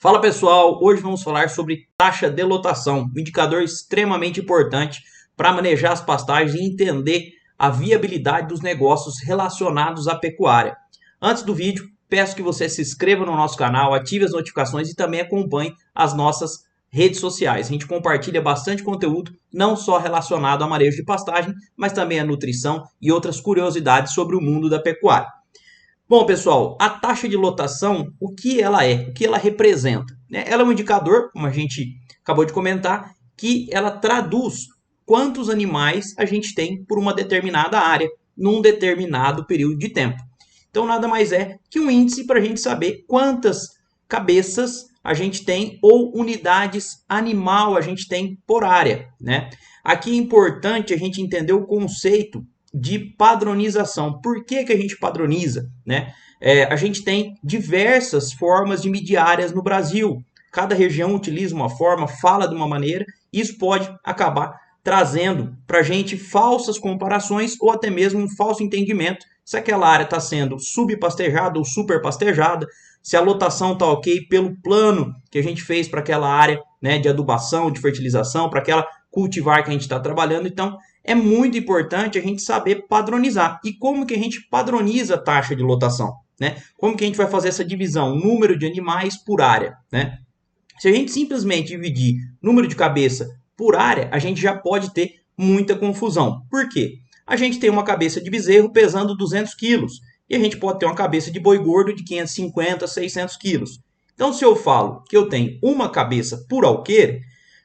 Fala pessoal, hoje vamos falar sobre taxa de lotação, um indicador extremamente importante para manejar as pastagens e entender a viabilidade dos negócios relacionados à pecuária. Antes do vídeo, peço que você se inscreva no nosso canal, ative as notificações e também acompanhe as nossas redes sociais. A gente compartilha bastante conteúdo, não só relacionado a manejo de pastagem, mas também a nutrição e outras curiosidades sobre o mundo da pecuária. Bom, pessoal, a taxa de lotação, o que ela é? O que ela representa? Ela é um indicador, como a gente acabou de comentar, que ela traduz quantos animais a gente tem por uma determinada área, num determinado período de tempo. Então, nada mais é que um índice para a gente saber quantas cabeças a gente tem ou unidades animal a gente tem por área, né? Aqui é importante a gente entender o conceito de padronização. Por que a gente padroniza, né? A gente tem diversas formas de medir áreas no Brasil. Cada região utiliza uma forma, fala de uma maneira. Isso pode acabar trazendo para a gente falsas comparações ou até mesmo um falso entendimento se aquela área está sendo subpastejada ou superpastejada, se a lotação está ok pelo plano que a gente fez para aquela área, né, de adubação, de fertilização, para aquela cultivar que a gente está trabalhando. Então, é muito importante a gente saber padronizar. E como que a gente padroniza a taxa de lotação, né? Como que a gente vai fazer essa divisão, número de animais por área, né? Se a gente simplesmente dividir número de cabeça por área, a gente já pode ter muita confusão. Por quê? A gente tem uma cabeça de bezerro pesando 200 quilos e a gente pode ter uma cabeça de boi gordo de 550, 600 quilos. Então, se eu falo que eu tenho uma cabeça por alqueire,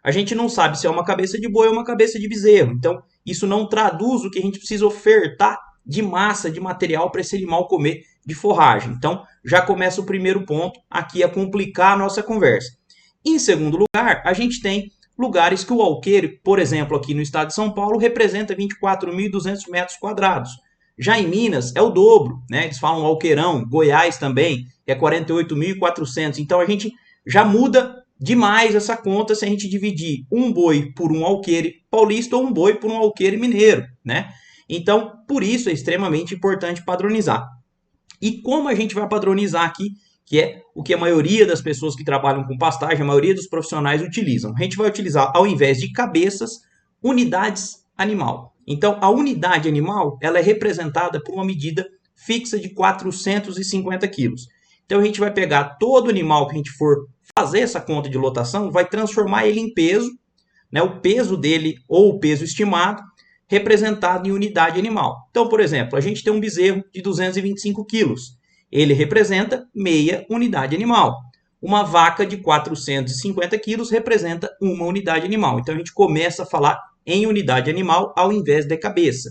a gente não sabe se é uma cabeça de boi ou uma cabeça de bezerro. Então, isso não traduz o que a gente precisa ofertar de massa, de material para esse animal comer de forragem. Então, já começa o primeiro ponto aqui a complicar a nossa conversa. Em segundo lugar, a gente tem lugares que o alqueire, por exemplo, aqui no estado de São Paulo, representa 24.200 metros quadrados. Já em Minas é o dobro, né? Eles falam alqueirão, Goiás também, que é 48.400. Então, a gente já muda demais essa conta se a gente dividir um boi por um alqueire paulista ou um boi por um alqueire mineiro, né? Então, por isso é extremamente importante padronizar. E como a gente vai padronizar aqui, que é o que a maioria das pessoas que trabalham com pastagem, a maioria dos profissionais utilizam. A gente vai utilizar, ao invés de cabeças, unidades animal. Então, a unidade animal, ela é representada por uma medida fixa de 450 quilos. Então, a gente vai pegar todo animal que a gente for fazer essa conta de lotação, vai transformar ele em peso, né, o peso dele ou o peso estimado, representado em unidade animal. Então, por exemplo, a gente tem um bezerro de 225 quilos. Ele representa meia unidade animal. Uma vaca de 450 quilos representa uma unidade animal. Então, a gente começa a falar em unidade animal ao invés de cabeça.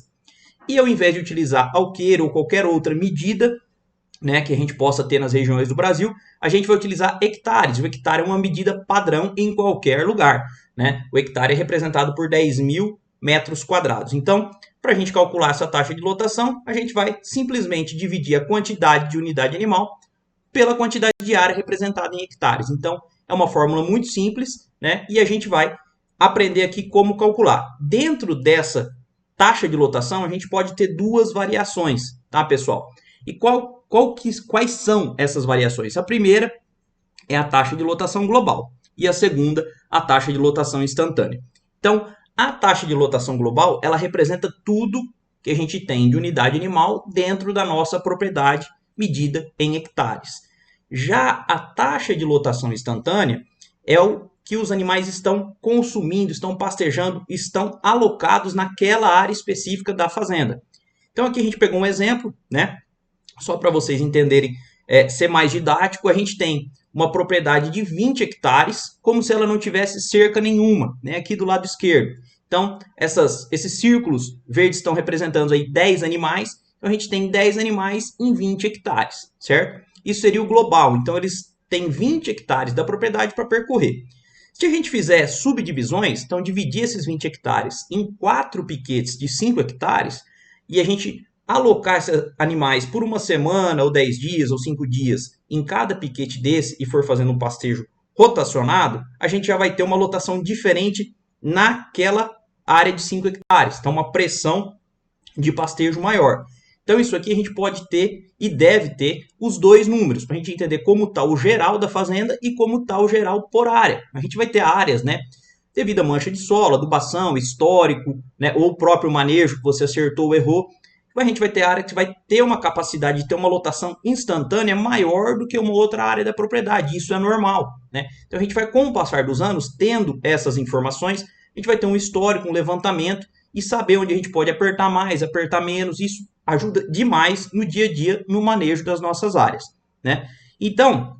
E ao invés de utilizar alqueire ou qualquer outra medida, né, que a gente possa ter nas regiões do Brasil, a gente vai utilizar hectares. O hectare é uma medida padrão em qualquer lugar, né? O hectare é representado por 10.000 metros quadrados. Então, para a gente calcular essa taxa de lotação, a gente vai simplesmente dividir a quantidade de unidade animal pela quantidade de área representada em hectares. Então, é uma fórmula muito simples, né? E a gente vai aprender aqui como calcular. Dentro dessa taxa de lotação, a gente pode ter duas variações, tá, pessoal? E quais são essas variações? A primeira é a taxa de lotação global e a segunda, a taxa de lotação instantânea. Então, a taxa de lotação global, ela representa tudo que a gente tem de unidade animal dentro da nossa propriedade medida em hectares. Já a taxa de lotação instantânea é o que os animais estão consumindo, estão pastejando, estão alocados naquela área específica da fazenda. Então, aqui a gente pegou um exemplo, né? Só para vocês entenderem, ser mais didático, a gente tem uma propriedade de 20 hectares, como se ela não tivesse cerca nenhuma, né? Aqui do lado esquerdo. Então, esses círculos verdes estão representando aí 10 animais, então a gente tem 10 animais em 20 hectares, certo? Isso seria o global, então eles têm 20 hectares da propriedade para percorrer. Se a gente fizer subdivisões, então dividir esses 20 hectares em 4 piquetes de 5 hectares, e a gente alocar esses animais por uma semana, ou 10 dias, ou 5 dias, em cada piquete desse, e for fazendo um pastejo rotacionado, a gente já vai ter uma lotação diferente naquela área de 5 hectares. Então, uma pressão de pastejo maior. Então isso aqui a gente pode ter e deve ter os dois números, para a gente entender como está o geral da fazenda e como está o geral por área. A gente vai ter áreas, né, devido à mancha de solo, adubação, histórico, né, ou o próprio manejo que você acertou ou errou. A gente vai ter área que vai ter uma capacidade de ter uma lotação instantânea maior do que uma outra área da propriedade. Isso é normal, né? Então a gente vai, com o passar dos anos, tendo essas informações, a gente vai ter um histórico, um levantamento e saber onde a gente pode apertar mais, apertar menos. Isso ajuda demais no dia a dia, no manejo das nossas áreas, né? Então,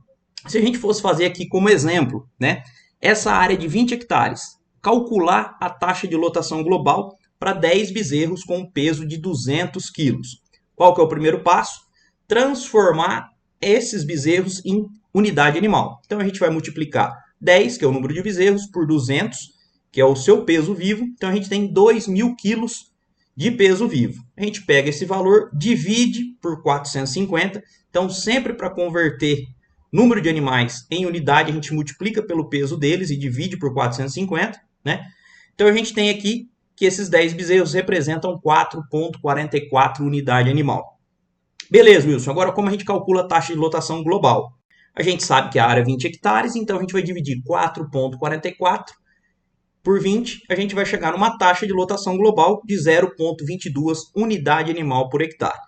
se a gente fosse fazer aqui como exemplo, né, essa área de 20 hectares, calcular a taxa de lotação global para 10 bezerros com um peso de 200 quilos. Qual que é o primeiro passo? Transformar esses bezerros em unidade animal. Então a gente vai multiplicar 10, que é o número de bezerros, por 200, que é o seu peso vivo. Então a gente tem 2.000 quilos de peso vivo. A gente pega esse valor, divide por 450. Então sempre para converter número de animais em unidade, a gente multiplica pelo peso deles e divide por 450, né? Então a gente tem aqui que esses 10 bezerros representam 4,44 unidade animal. Beleza, Wilson. Agora, como a gente calcula a taxa de lotação global? A gente sabe que a área é 20 hectares, então a gente vai dividir 4,44 por 20, a gente vai chegar numa taxa de lotação global de 0,22 unidade animal por hectare.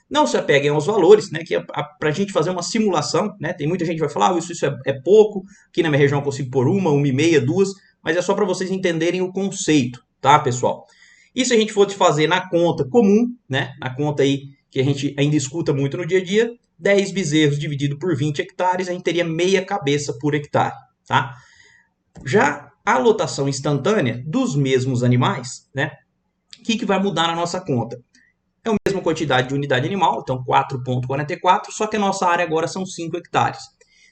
Não se apeguem aos valores, né, que é para a gente fazer uma simulação, né? Tem muita gente que vai falar, isso é pouco, aqui na minha região eu consigo pôr 1,5, 2, mas é só para vocês entenderem o conceito, tá, pessoal? E se a gente fosse fazer na conta comum, né, na conta aí que a gente ainda escuta muito no dia a dia, 10 bezerros dividido por 20 hectares, a gente teria meia cabeça por hectare, tá? Já a lotação instantânea dos mesmos animais, né, o que vai mudar na nossa conta? É a mesma quantidade de unidade animal, então 4,44, só que a nossa área agora são 5 hectares.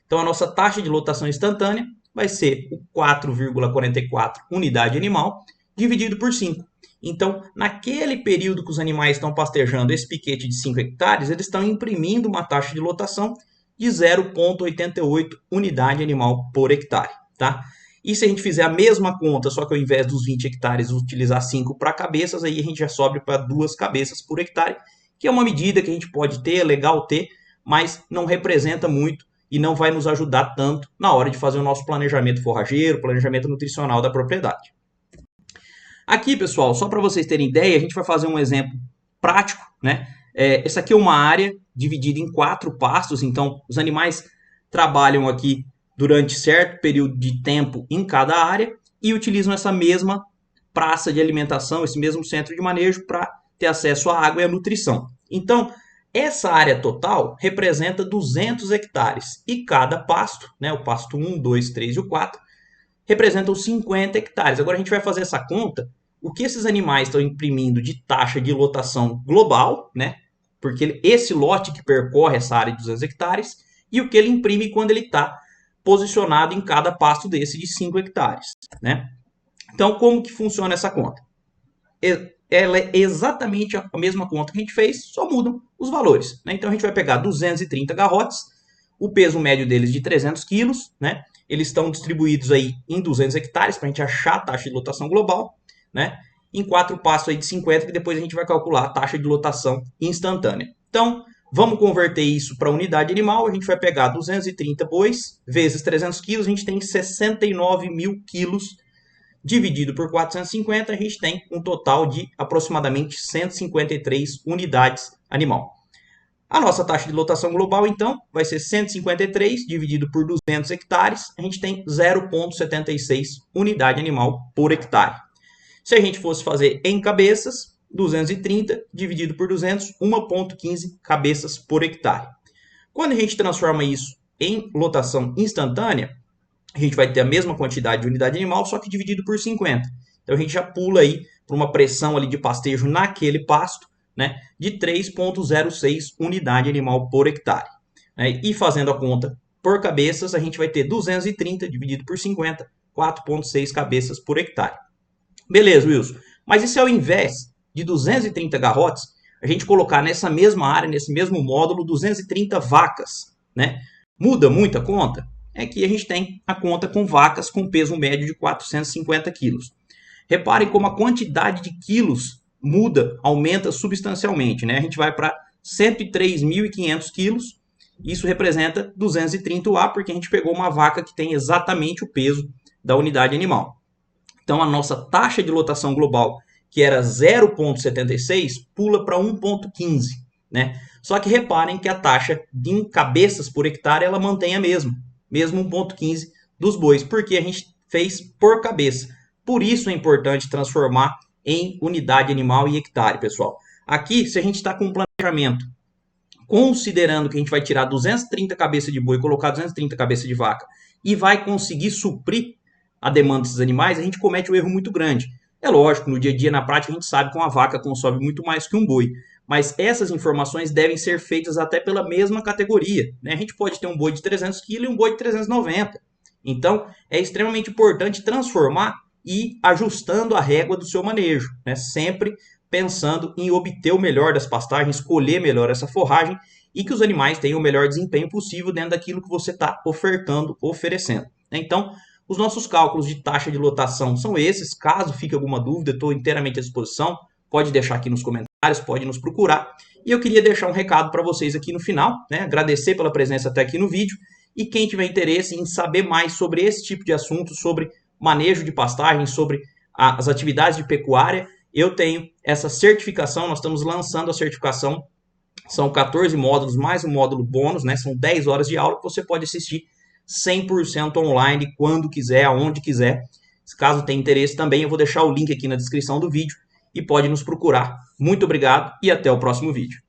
Então a nossa taxa de lotação instantânea vai ser o 4,44 unidade animal dividido por 5. Então, naquele período que os animais estão pastejando esse piquete de 5 hectares, eles estão imprimindo uma taxa de lotação de 0,88 unidade animal por hectare, tá? E se a gente fizer a mesma conta, só que ao invés dos 20 hectares utilizar 5 para cabeças, aí a gente já sobe para 2 cabeças por hectare, que é uma medida que a gente pode ter, é legal ter, mas não representa muito e não vai nos ajudar tanto na hora de fazer o nosso planejamento forrageiro, planejamento nutricional da propriedade. Aqui, pessoal, só para vocês terem ideia, a gente vai fazer um exemplo prático, né? Essa aqui é uma área dividida em 4 pastos, então os animais trabalham aqui durante certo período de tempo em cada área e utilizam essa mesma praça de alimentação, esse mesmo centro de manejo para ter acesso à água e à nutrição. Então, essa área total representa 200 hectares e cada pasto, né, o pasto 1, 2, 3 e o 4, representam 50 hectares. Agora a gente vai fazer essa conta, o que esses animais estão imprimindo de taxa de lotação global, né, porque esse lote que percorre essa área de 200 hectares, e o que ele imprime quando ele está posicionado em cada pasto desse de 5 hectares, né? Então, como que funciona essa conta? Ela é exatamente a mesma conta que a gente fez, só mudam os valores, né? Então, a gente vai pegar 230 garrotes, o peso médio deles de 300 quilos, né? Eles estão distribuídos aí em 200 hectares, para a gente achar a taxa de lotação global, né? Em 4 pastos aí de 50, que depois a gente vai calcular a taxa de lotação instantânea. Então, vamos converter isso para unidade animal, a gente vai pegar 230 bois vezes 300 quilos, a gente tem 69 mil quilos, dividido por 450, a gente tem um total de aproximadamente 153 unidades animal. A nossa taxa de lotação global, então, vai ser 153 dividido por 200 hectares, a gente tem 0,76 unidade animal por hectare. Se a gente fosse fazer em cabeças, 230 dividido por 200, 1,15 cabeças por hectare. Quando a gente transforma isso em lotação instantânea, a gente vai ter a mesma quantidade de unidade animal, só que dividido por 50. Então a gente já pula aí para uma pressão ali de pastejo naquele pasto, né, de 3,06 unidade animal por hectare. E fazendo a conta por cabeças, a gente vai ter 230 dividido por 50, 4,6 cabeças por hectare. Beleza, Wilson. Mas e se ao invés de 230 garrotes, a gente colocar nessa mesma área, nesse mesmo módulo, 230 vacas, né? Muda muito a conta? É que a gente tem a conta com vacas com peso médio de 450 quilos. Reparem como a quantidade de quilos muda, aumenta substancialmente, né? A gente vai para 103.500 quilos. Isso representa 230 UA, porque a gente pegou uma vaca que tem exatamente o peso da unidade animal. Então, a nossa taxa de lotação global, que era 0,76, pula para 1,15, né? Só que reparem que a taxa em cabeças por hectare ela mantém a mesma, mesmo 1,15 dos bois, porque a gente fez por cabeça. Por isso é importante transformar em unidade animal e hectare, pessoal. Aqui, se a gente está com um planejamento, considerando que a gente vai tirar 230 cabeças de boi e colocar 230 cabeças de vaca e vai conseguir suprir a demanda desses animais, a gente comete um erro muito grande. É lógico, no dia a dia, na prática, a gente sabe que uma vaca consome muito mais que um boi, mas essas informações devem ser feitas até pela mesma categoria, né? A gente pode ter um boi de 300 kg e um boi de 390. Então, é extremamente importante transformar e ajustando a régua do seu manejo, né? Sempre pensando em obter o melhor das pastagens, escolher melhor essa forragem e que os animais tenham o melhor desempenho possível dentro daquilo que você está ofertando, oferecendo. Então, os nossos cálculos de taxa de lotação são esses. Caso fique alguma dúvida, estou inteiramente à disposição. Pode deixar aqui nos comentários, pode nos procurar. E eu queria deixar um recado para vocês aqui no final, né? Agradecer pela presença até aqui no vídeo. E quem tiver interesse em saber mais sobre esse tipo de assunto, sobre manejo de pastagem, sobre as atividades de pecuária, eu tenho essa certificação. Nós estamos lançando a certificação. São 14 módulos, mais um módulo bônus, né? São 10 horas de aula que você pode assistir 100% online, quando quiser, aonde quiser. Caso tenha interesse também, eu vou deixar o link aqui na descrição do vídeo e pode nos procurar. Muito obrigado e até o próximo vídeo.